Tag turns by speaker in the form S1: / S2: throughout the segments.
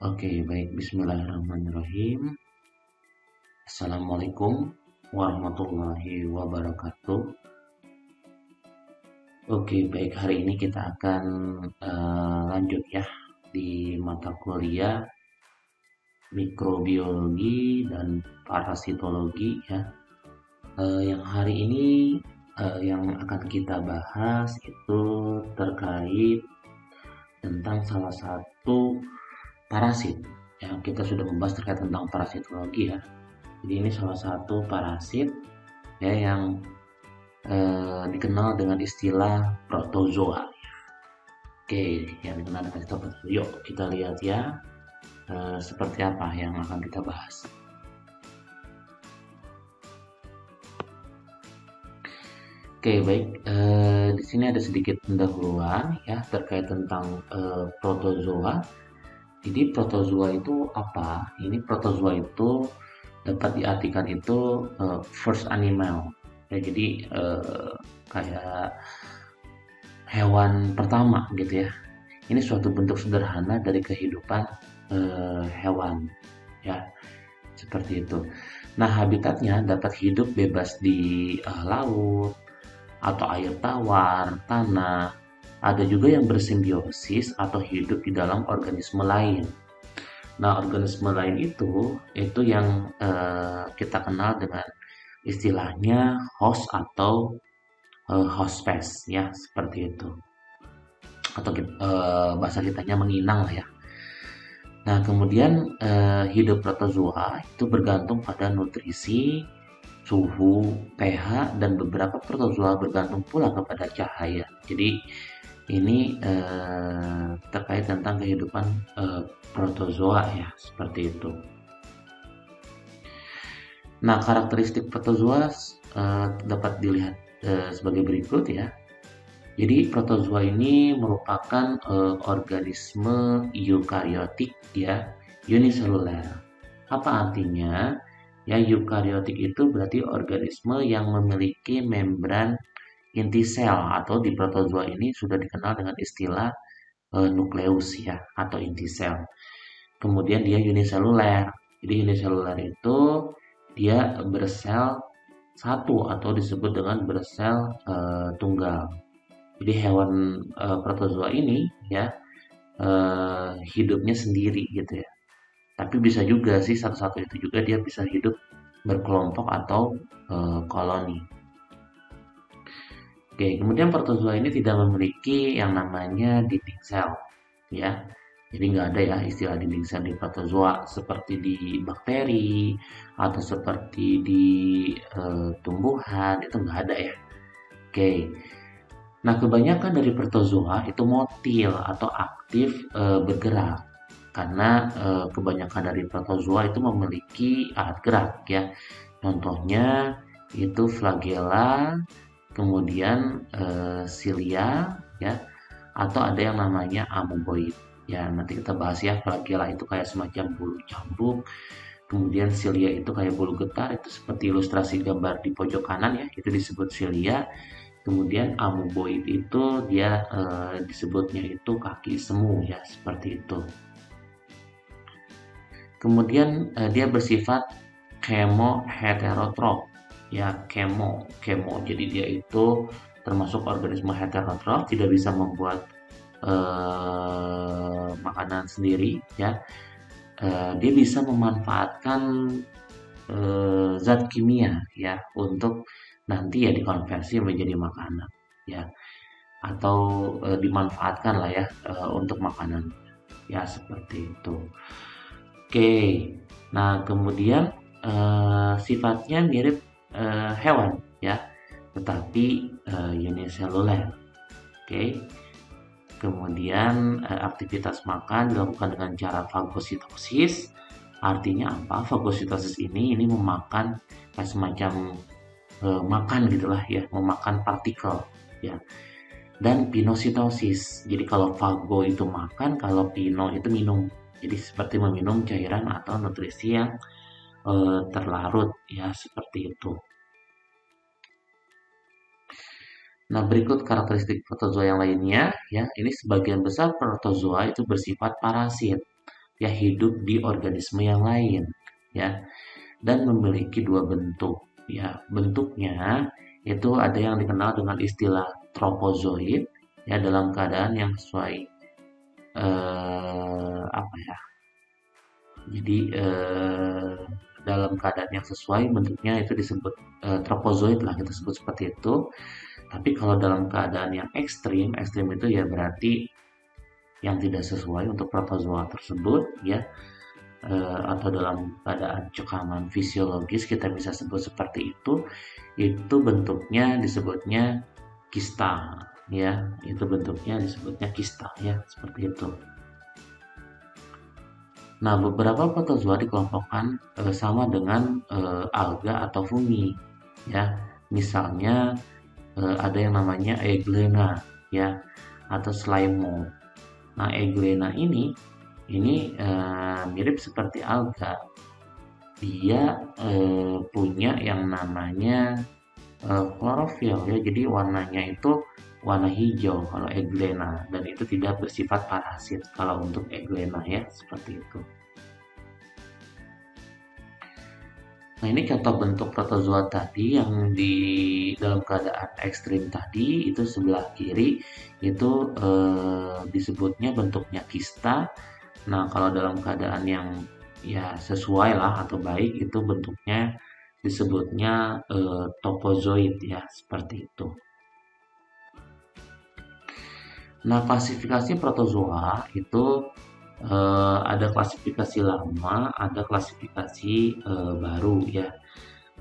S1: Oke, baik. Bismillahirrahmanirrahim. Assalamualaikum warahmatullahi wabarakatuh. Oke, baik. Hari ini kita akan lanjut ya di mata kuliah mikrobiologi dan parasitologi ya. Yang hari ini yang akan kita bahas itu terkait tentang salah satu parasit. Ya, kita sudah membahas terkait tentang parasitologi ya. Jadi ini salah satu parasit ya yang dikenal dengan istilah protozoa. Oke, yang dikenal dengan istilah protozoa. Yuk kita lihat ya seperti apa yang akan kita bahas. Oke, baik. Di sini ada sedikit pendahuluan ya terkait tentang protozoa. Jadi protozoa itu apa? Ini protozoa itu dapat diartikan itu first animal. Ya, jadi kayak hewan pertama gitu ya. Ini suatu bentuk sederhana dari kehidupan hewan ya, seperti itu. Nah, habitatnya dapat hidup bebas di laut atau air tawar, tanah. Ada juga yang bersimbiosis atau hidup di dalam organisme lain. Nah, organisme lain itu yang kita kenal dengan istilahnya host atau host space ya, seperti itu. Atau bahasa kitanya menginang lah ya. Nah, kemudian hidup protozoa itu bergantung pada nutrisi, suhu, pH, dan beberapa protozoa bergantung pula kepada cahaya. Jadi ini terkait tentang kehidupan protozoa ya, seperti itu. Nah, karakteristik protozoa dapat dilihat sebagai berikut ya. Jadi protozoa ini merupakan organisme eukariotik ya, uniseluler. Apa artinya? Ya, eukariotik itu berarti organisme yang memiliki membran inti sel atau di protozoa ini sudah dikenal dengan istilah nukleus ya atau inti sel. Kemudian dia uniseluler. Jadi uniseluler itu dia bersel satu atau disebut dengan bersel tunggal. Jadi hewan protozoa ini ya hidupnya sendiri gitu ya. Tapi bisa juga sih satu-satu itu juga dia bisa hidup berkelompok atau koloni. Oke, kemudian protozoa ini tidak memiliki yang namanya dinding sel ya. Jadi nggak ada ya istilah dinding sel di protozoa seperti di bakteri atau seperti di tumbuhan itu nggak ada ya. Oke, nah, kebanyakan dari protozoa itu motil atau aktif bergerak karena kebanyakan dari protozoa itu memiliki alat gerak ya. Contohnya itu flagella, kemudian cilia ya, atau ada yang namanya amoeboid. Ya, nanti kita bahas ya, flagella itu kayak semacam bulu cambuk, kemudian cilia itu kayak bulu getar, itu seperti ilustrasi gambar di pojok kanan ya, itu disebut cilia. Kemudian amoeboid itu dia disebutnya itu kaki semu ya, seperti itu. Kemudian dia bersifat heterotrof ya, kemo. Jadi dia itu termasuk organisme heterotrof, tidak bisa membuat makanan sendiri ya. Dia bisa memanfaatkan zat kimia ya untuk nanti ya dikonversi menjadi makanan ya, atau dimanfaatkan lah ya untuk makanan ya, seperti itu. Oke, nah kemudian sifatnya mirip hewan ya, tetapi uniseluler. Oke, kemudian aktivitas makan dilakukan dengan cara fagositosis. Artinya apa? Fagositosis ini memakan semacam makan gitulah ya, memakan partikel ya. Dan pinositosis. Jadi kalau fago itu makan, kalau pino itu minum. Jadi seperti meminum cairan atau nutrisi yang terlarut ya, seperti itu. Nah, berikut karakteristik protozoa yang lainnya ya. Ini sebagian besar protozoa itu bersifat parasit ya hidup di organisme yang lain ya, dan memiliki dua bentuk ya. Bentuknya itu ada yang dikenal dengan istilah tropozoid ya, dalam keadaan yang sesuai apa ya, jadi dalam keadaan yang sesuai bentuknya itu disebut tropozoid lah, kita sebut seperti itu. Tapi kalau dalam keadaan yang ekstrim, ekstrim itu ya berarti yang tidak sesuai untuk protozoa tersebut ya, atau dalam keadaan cekaman fisiologis kita bisa sebut seperti itu bentuknya disebutnya kista ya, itu bentuknya disebutnya kista ya, seperti itu. Nah, beberapa protozoa dikelompokkan sama dengan alga atau fungi ya. Misalnya ada yang namanya Euglena ya, atau slime mold. Nah, Euglena ini mirip seperti alga. Dia punya yang namanya klorofil ya, jadi warnanya itu warna hijau kalau Euglena, dan itu tidak bersifat parasit kalau untuk Euglena ya, seperti itu. Nah, ini contoh bentuk protozoa tadi yang di dalam keadaan ekstrim tadi, itu sebelah kiri itu disebutnya bentuknya kista. Nah, kalau dalam keadaan yang ya sesuai lah atau baik, itu bentuknya disebutnya topozoid ya, seperti itu. Nah, klasifikasi protozoa itu ada klasifikasi lama, ada klasifikasi baru ya.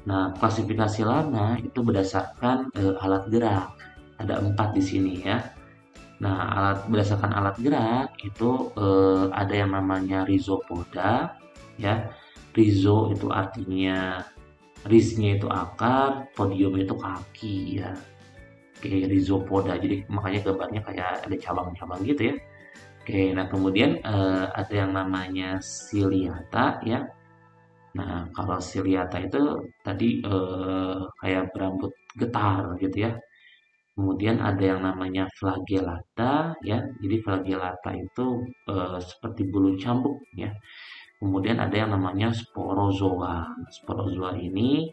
S1: Nah, klasifikasi lama itu berdasarkan alat gerak. Ada 4 di sini ya. Nah, berdasarkan alat gerak itu ada yang namanya rhizopoda ya. Rhizo itu artinya, riznya itu akar, podium itu kaki ya. Oke, rhizopoda. Jadi makanya gambarnya kayak ada cabang-cabang gitu ya. Oke, nah kemudian ada yang namanya ciliata ya. Nah, kalau ciliata itu tadi kayak berambut getar gitu ya. Kemudian ada yang namanya flagellata ya. Jadi flagellata itu seperti bulu cambuk ya. Kemudian ada yang namanya sporozoa. Sporozoa ini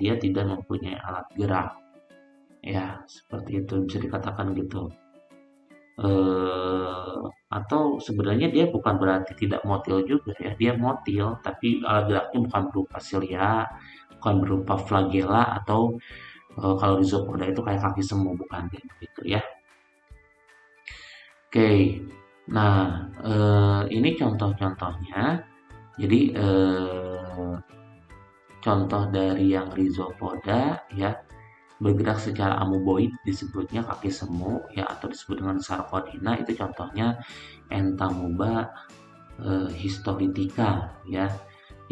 S1: dia tidak mempunyai alat gerak ya, seperti itu bisa dikatakan gitu. Atau sebenarnya dia bukan berarti tidak motil juga ya, dia motil tapi alat geraknya bukan berupa silia, bukan berupa flagella, atau kalau rhizopoda itu kayak kaki semu, bukan gitu ya. Oke, nah ini contoh-contohnya. Jadi contoh dari yang rhizopoda ya, bergerak secara amoeboid disebutnya kaki semu ya, atau disebut dengan sarcodina. Itu contohnya Entamuba histolytica ya.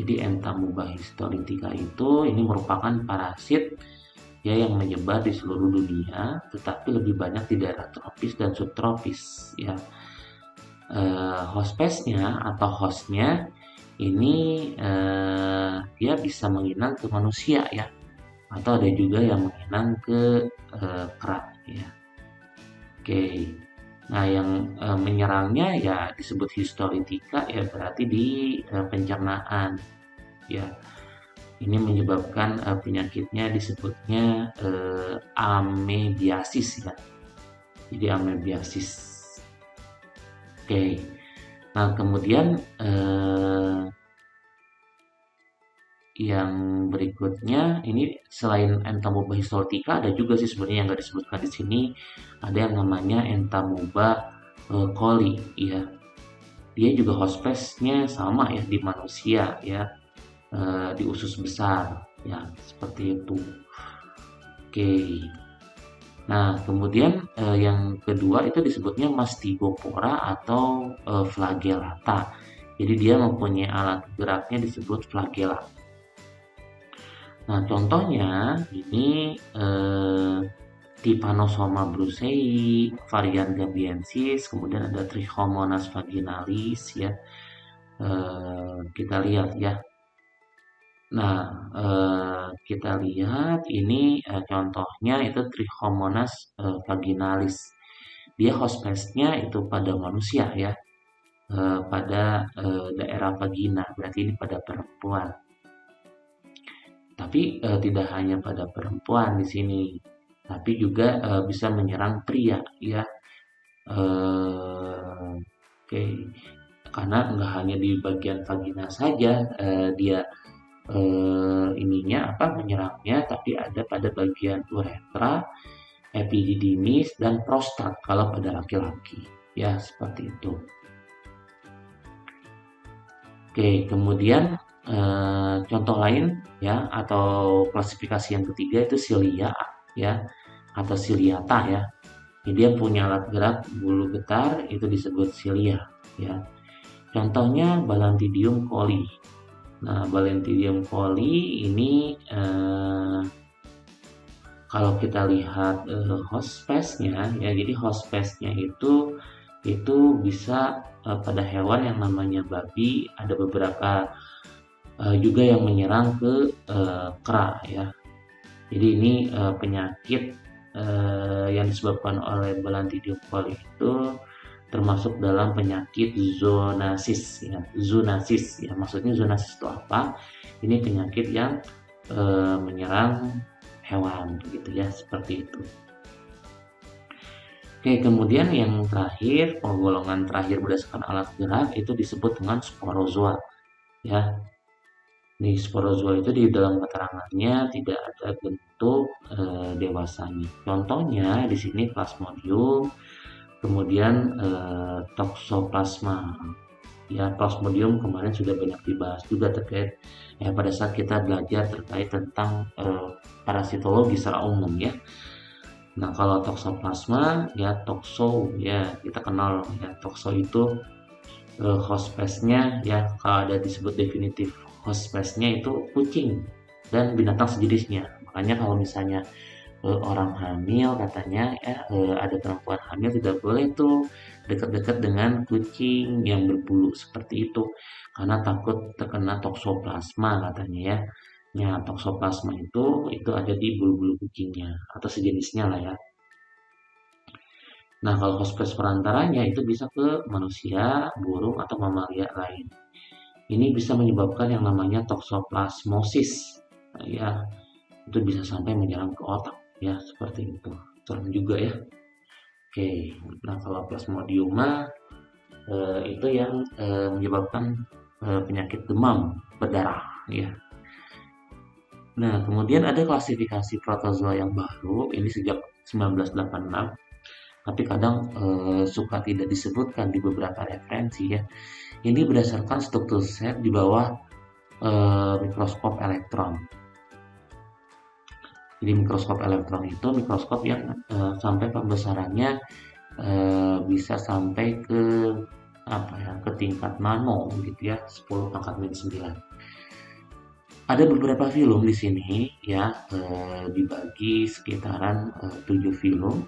S1: Jadi Entamuba histolytica itu ini merupakan parasit ya yang menyebar di seluruh dunia, tetapi lebih banyak di daerah tropis dan subtropis ya. Hospesnya atau hostnya ini dia bisa menginang ke manusia ya, atau ada juga yang menginang ke kerak ya. Oke, nah yang menyerangnya ya disebut histolytica ya, berarti di pencernaan ya. Ini menyebabkan penyakitnya disebutnya amebiasis ya. Jadi amebiasis. Oke, nah kemudian yang berikutnya ini selain Entamuba histolytica ada juga sih sebenarnya yang nggak disebutkan di sini, ada yang namanya Entamuba coli ya. Dia juga hospesnya sama ya di manusia ya, di usus besar ya, seperti itu. Oke. Nah, kemudian yang kedua itu disebutnya Mastigopora atau flagellata. Jadi dia mempunyai alat geraknya disebut flagella. Nah, contohnya ini Trypanosoma brucei, varian gabiensis, kemudian ada Trichomonas vaginalis ya. Kita lihat ya. Nah, kita lihat ini contohnya itu Trichomonas vaginalis. Dia hospesnya itu pada manusia ya. pada daerah vagina, berarti ini pada perempuan. Tapi tidak hanya pada perempuan di sini, tapi juga bisa menyerang pria, ya. Oke, karena nggak hanya di bagian vagina saja dia ininya apa menyerangnya, tapi ada pada bagian uretra, epididymis, dan prostat kalau pada laki-laki. Ya, seperti itu. Oke, kemudian contoh lain ya atau klasifikasi yang ketiga itu silia ya atau ciliata ya. Jadi dia punya alat gerak bulu getar itu disebut silia ya. Contohnya Balantidium coli. Nah, Balantidium coli ini kalau kita lihat host space-nya ya, jadi host space-nya itu bisa pada hewan yang namanya babi, ada beberapa juga yang menyerang ke kera ya. Jadi ini penyakit yang disebabkan oleh Balantidium coli itu termasuk dalam penyakit zoonosis ya. Zoonosis ya, maksudnya zoonosis itu apa? Ini penyakit yang menyerang hewan gitu ya, seperti itu. Oke, kemudian yang terakhir, penggolongan terakhir berdasarkan alat gerak itu disebut dengan sporozoa ya. Di sporozoa itu di dalam keterangannya tidak ada bentuk dewasanya. Contohnya di sini Plasmodium, kemudian Toxoplasma. Ya, Plasmodium kemarin sudah banyak dibahas juga terkait pada saat kita belajar terkait tentang parasitologi secara umum ya. Nah, kalau Toxoplasma ya toxo ya kita kenal ya, toxo itu host space-nya ya, kalau ada disebut definitif host space-nya itu kucing dan binatang sejenisnya. Makanya kalau misalnya orang hamil katanya ya ada perempuan hamil tidak boleh tuh dekat-dekat dengan kucing yang berbulu seperti itu karena takut terkena toksoplasma katanya ya. Ya, toksoplasma itu ada di bulu-bulu kucingnya atau sejenisnya lah ya. Nah, kalau hospes perantaranya itu bisa ke manusia, burung, atau mamalia lain. Ini bisa menyebabkan yang namanya toksoplasmosis. Nah, ya, itu bisa sampai menyerang ke otak ya, seperti itu. Serem juga ya. Oke, nah kalau plasmodium itu yang menyebabkan penyakit demam berdarah ya. Nah, kemudian ada klasifikasi protozoa yang baru, ini sejak 1986, tapi kadang suka tidak disebutkan di beberapa referensi ya. Ini berdasarkan struktur sel di bawah mikroskop elektron. Jadi mikroskop elektron itu mikroskop yang sampai pembesarannya bisa sampai ke ke tingkat nano gitu ya, 10 pangkat minus 9. Ada beberapa film di sini ya, dibagi sekitaran 7 film.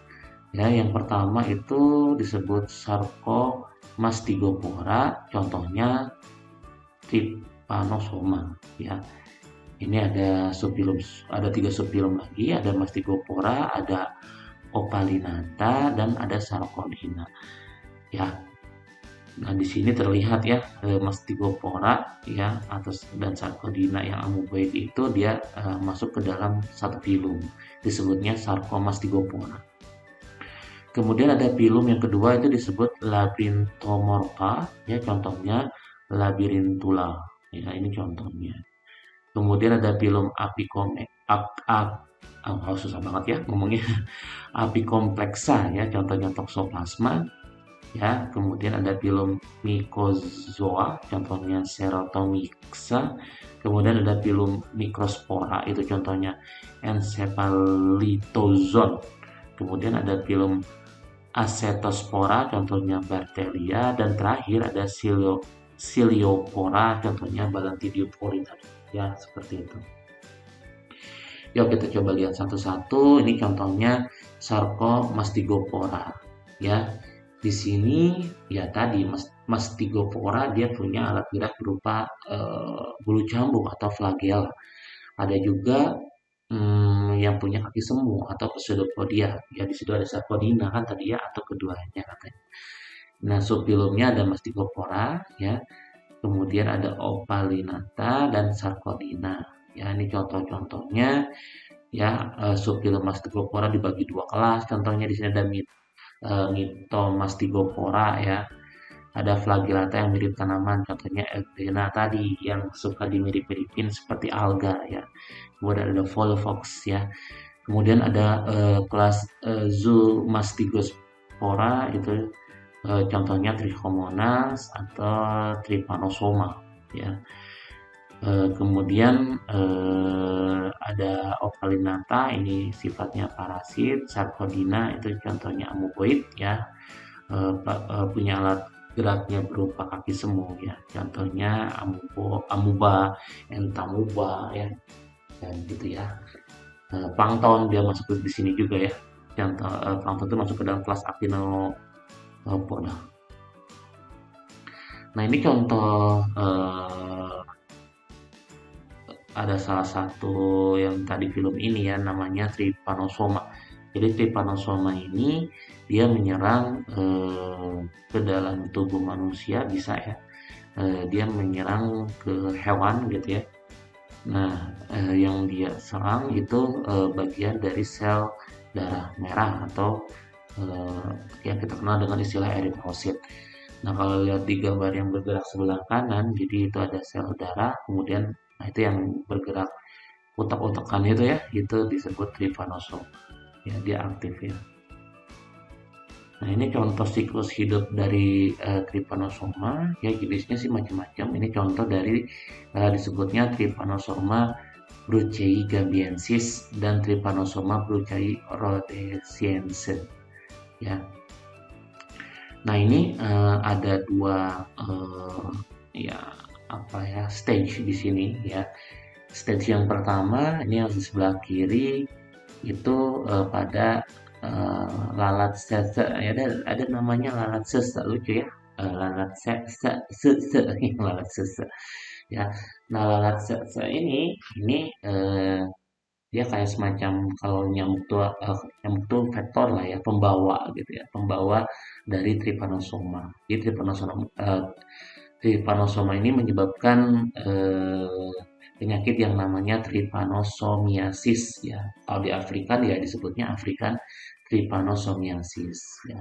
S1: Ya, yang pertama itu disebut Sarcomastygopora, contohnya Trypanosoma ya. Ini ada subfilum, ada 3 subfilum lagi, ada Mastygopora, ada Opalinata, dan ada Sarcodina. Ya, nah di sini terlihat ya Mastygopora ya dan Sarcodina yang amoeboid itu dia masuk ke dalam satu filum, disebutnya Sarcomastygopora. Kemudian ada filum yang kedua itu disebut Labyrinthodonta ya, contohnya Labyrintula ya, ini contohnya. Kemudian ada filum susah banget ya ngomongnya, Apicomplexa ya, contohnya Toxoplasma ya. Kemudian ada filum Mycozoa, contohnya Ceratophrygma. Kemudian ada filum Microspora, itu contohnya Encephalitozoon. Kemudian ada filum Acetospora, contohnya Bartelia, dan terakhir ada Ciliopora, contohnya Balantidium orida. Ya, seperti itu. Yuk kita coba lihat satu-satu. Ini contohnya Sarcomastygopora. Ya, di sini ya tadi Mastygopora dia punya alat gerak berupa bulu cambuk atau flagel. Ada juga yang punya kaki semu atau pseudopodia. Ya, di situ ada Sarcodina kan tadi ya, atau keduanya katanya. Nah, subfilumnya ada Mastigophora ya, kemudian ada Opalinata dan Sarcodina. Ya, ini contoh-contohnya ya. Subfilum Mastigophora dibagi dua kelas. Contohnya di sini ada Mythomastigophora ya. Ada flagellata yang mirip tanaman, contohnya Eudena tadi yang suka dimirip-miripin seperti alga ya. Kemudian ada Volvox ya. Kemudian ada kelas Zoomastigospora itu, contohnya Trichomonas atau Trypanosoma ya. Kemudian ada Opalinata, ini sifatnya parasit. Sarcodina itu contohnya amoeboid ya. Punya alat geraknya berupa kaki semu ya. Contohnya amuba, entamuba ya, dan gitu ya. Plankton dia masuk di sini juga ya. Contoh plankton itu masuk ke dalam kelas Actinopoda. Nah, ini contoh ada salah satu yang tadi film ini ya, namanya Trypanosoma. Jadi Trypanosoma ini dia menyerang ke dalam tubuh manusia bisa ya. Dia menyerang ke hewan gitu ya. Nah, yang dia serang itu bagian dari sel darah merah atau yang kita kenal dengan istilah eritrosit. Nah, kalau lihat di gambar yang bergerak sebelah kanan, jadi itu ada sel darah, kemudian nah itu yang bergerak utak-utakan itu ya, itu disebut trypanosoma. Ya, dia aktif ya. Nah, ini contoh siklus hidup dari Trypanosoma, ya jenisnya sih macam-macam. Ini contoh dari disebutnya Trypanosoma brucei gambiensis dan Trypanosoma brucei rhodesiensis. Ya. Nah, ini ada dua ya apa ya stage di sini ya. Stage yang pertama ini yang di sebelah kiri itu pada lalat sese ya, ada namanya lalat sese, lucu ya. Lalat sese sese lalat sese ya. Nah, lalat sese ini dia kayak semacam, kalau nyamuk tuh vektor lah ya, pembawa gitu ya, pembawa dari Trypanosoma. Jadi Trypanosoma ini menyebabkan penyakit yang namanya trypanosomiasis ya. Kalau di Afrika dia disebutnya African trypanosomiasis ya.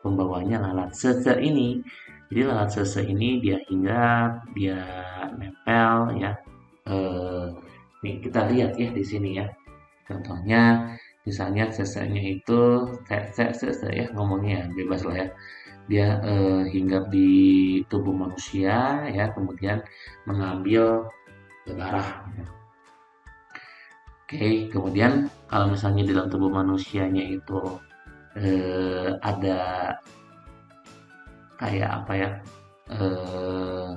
S1: Pembawanya lalat sese ini. Jadi lalat sese ini dia hinggap, dia nempel ya. Eh, Nih kita lihat ya di sini ya. Contohnya misalnya sesenya itu sese ya, ngomongnya bebas lah ya. Dia hinggap di tubuh manusia ya, kemudian mengambil darah. Oke, kemudian kalau misalnya di dalam tubuh manusianya itu ada kayak apa ya? Eh,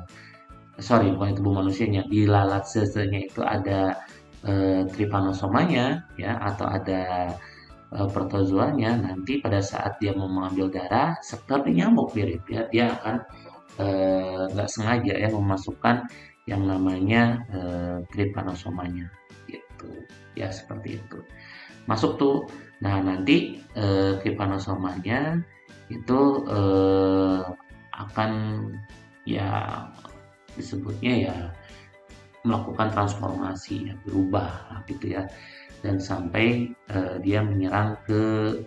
S1: Sorry, bukan tubuh manusianya. Di lalat sesenya itu ada trypanosomanya ya, atau ada protozoanya. Nanti pada saat dia mau mengambil darah, seperti nyamuk mirip ya, dia akan nggak sengaja ya memasukkan yang namanya trypanosomanya gitu ya, seperti itu masuk tuh. Nah, nanti trypanosomanya itu akan ya disebutnya ya melakukan transformasi ya, berubah gitu ya, dan sampai dia menyerang ke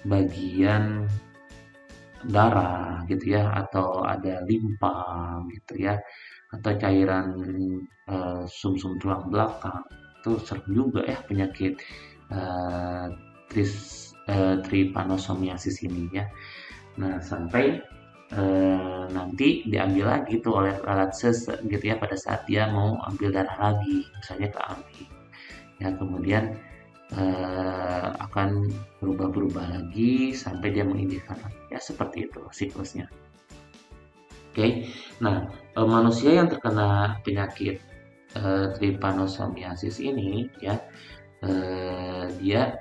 S1: bagian darah gitu ya, atau ada limpa gitu ya, atau cairan sumsum tulang belakang. Itu sering juga ya penyakit eh, trypanosomiasis ini ya. Nah, sampai nanti diambil lagi tuh oleh alat sese gitu ya, pada saat dia mau ambil darah lagi, misalnya ke AMI. Ya, kemudian akan berubah-berubah lagi sampai dia menginjekan lagi. Ya, seperti itu siklusnya. Oke. Nah, manusia yang terkena penyakit trypanosomiasis ini ya, dia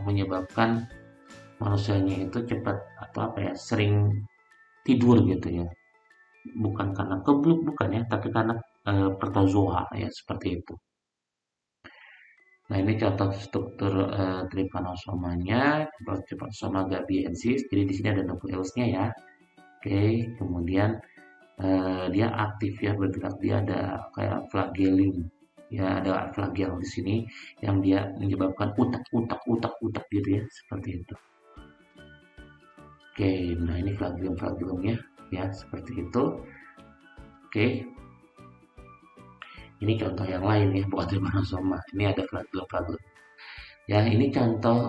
S1: menyebabkan manusianya itu cepat atau apa ya, sering tidur gitu ya. Bukan karena kebluk, bukan ya, tapi karena protozoa ya, seperti itu. Nah, ini contoh struktur trypanosomanya, trypanosoma gabiensis. Jadi di sini ada nukleusnya ya. Oke, kemudian dia aktif ya, bergerak, dia ada kayak flagellum ya, ada flagel di sini yang dia menyebabkan utak gitu ya, seperti itu. Oke, nah ini flagellumnya ya, seperti itu. Oke, ini contoh yang lain ya, bukan trypanosoma, ini ada flagellum. Ya, ini contoh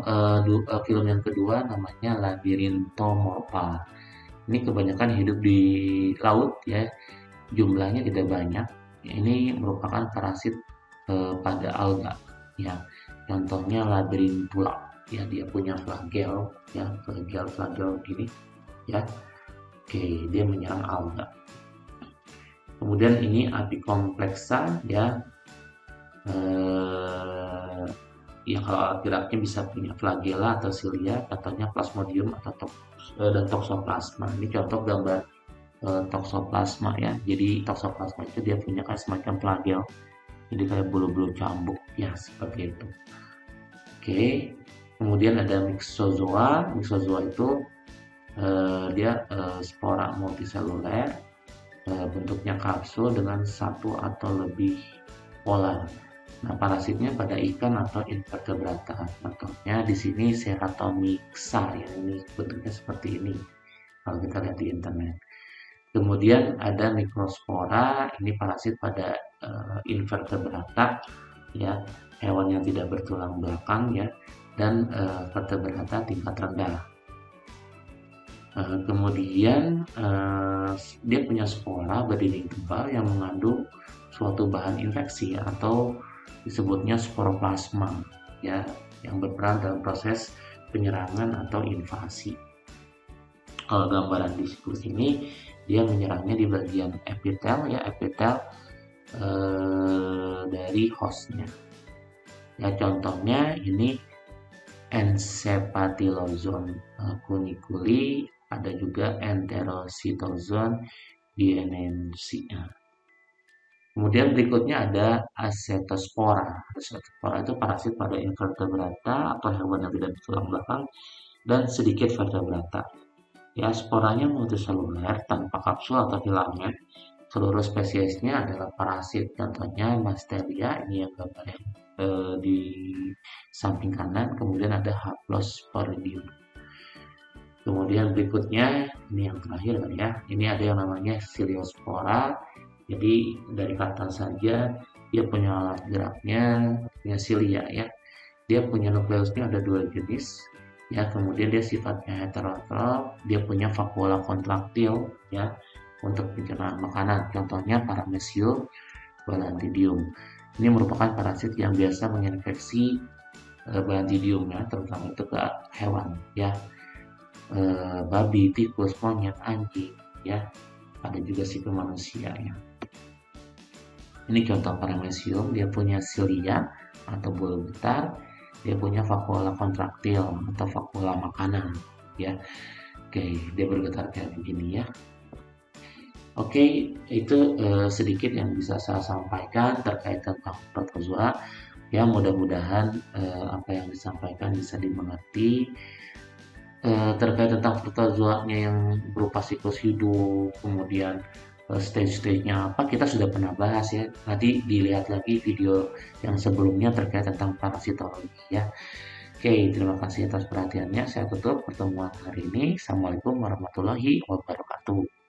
S1: film yang kedua, namanya Labyrinthodonta. Ini kebanyakan hidup di laut ya, jumlahnya tidak banyak. Ini merupakan parasit pada alga ya. Contohnya Labyrinthula ya, dia punya flagel ya, flagel gini ya. Oke, dia menyerang alga. Kemudian ini Apicomplexa ya. Ya kalau geraknya bisa punya flagella atau cilia, contohnya Plasmodium atau dan Toxoplasma. Ini contoh gambar Toxoplasma ya. Jadi Toxoplasma itu dia punya kayak semacam flagel, jadi kayak bulu-bulu cambuk ya, seperti itu. Oke, kemudian ada Myxozoa. Myxozoa itu dia spora multiseluler, bentuknya kapsul dengan satu atau lebih polar. Nah, parasitnya pada ikan atau invertebrata. Contohnya di sini Ceratomixa, yang ini bentuknya seperti ini kalau kita lihat di internet. Kemudian ada Microspora, ini parasit pada invertebrata ya, hewan yang tidak bertulang belakang ya, dan vertebrata tingkat rendah. Kemudian dia punya spora berdinding tebal yang mengandung suatu bahan infeksi atau disebutnya sporoplasma ya, yang berperan dalam proses penyerangan atau invasi. Kalau gambaran di siklus ini, dia menyerangnya di bagian epitel ya, epitel dari hostnya ya. Contohnya ini Encephalozone cuniculi, ada juga Enterocytozone vienensis. Kemudian berikutnya ada Acetospora. Acetospora itu parasit pada invertebrata atau hewan yang tidak bertulang belakang dan sedikit vertebrata. Ya, sporanya multiseluler tanpa kapsul atau filamen. Seluruh spesiesnya adalah parasit. Contohnya Masteria, ini yang gambar yang di samping kanan. Kemudian ada Haplosporidium. Kemudian berikutnya, ini yang terakhir ya. Ini ada yang namanya Ciliospora. Jadi dari kata saja dia punya alat geraknya, punya silia ya. Dia punya nukleusnya ada 2 jenis ya. Kemudian dia sifatnya heterotrof, dia punya vakuola kontraktil ya untuk pencernaan makanan. Contohnya Paramecium balantidium. Ini merupakan parasit yang biasa menginfeksi balantidium ya, terutama itu ke hewan ya. Babi, tikus, monyet, anjing ya. Ada juga sih ke manusia ya. Ini contoh Paramecium, dia punya silia atau bulu getar, dia punya vakuola kontraktil atau vakuola makanan ya. Oke, dia bergetar kayak begini ya. Oke, itu sedikit yang bisa saya sampaikan terkait tentang protozoa ya. Mudah-mudahan apa yang disampaikan bisa dimengerti. Terkait tentang protozoanya yang berupa siklus hidup, kemudian stage-stage-nya apa, kita sudah pernah bahas ya. Nanti dilihat lagi video yang sebelumnya terkait tentang parasitologi ya. Oke, terima kasih atas perhatiannya. Saya tutup pertemuan hari ini. Assalamualaikum warahmatullahi wabarakatuh.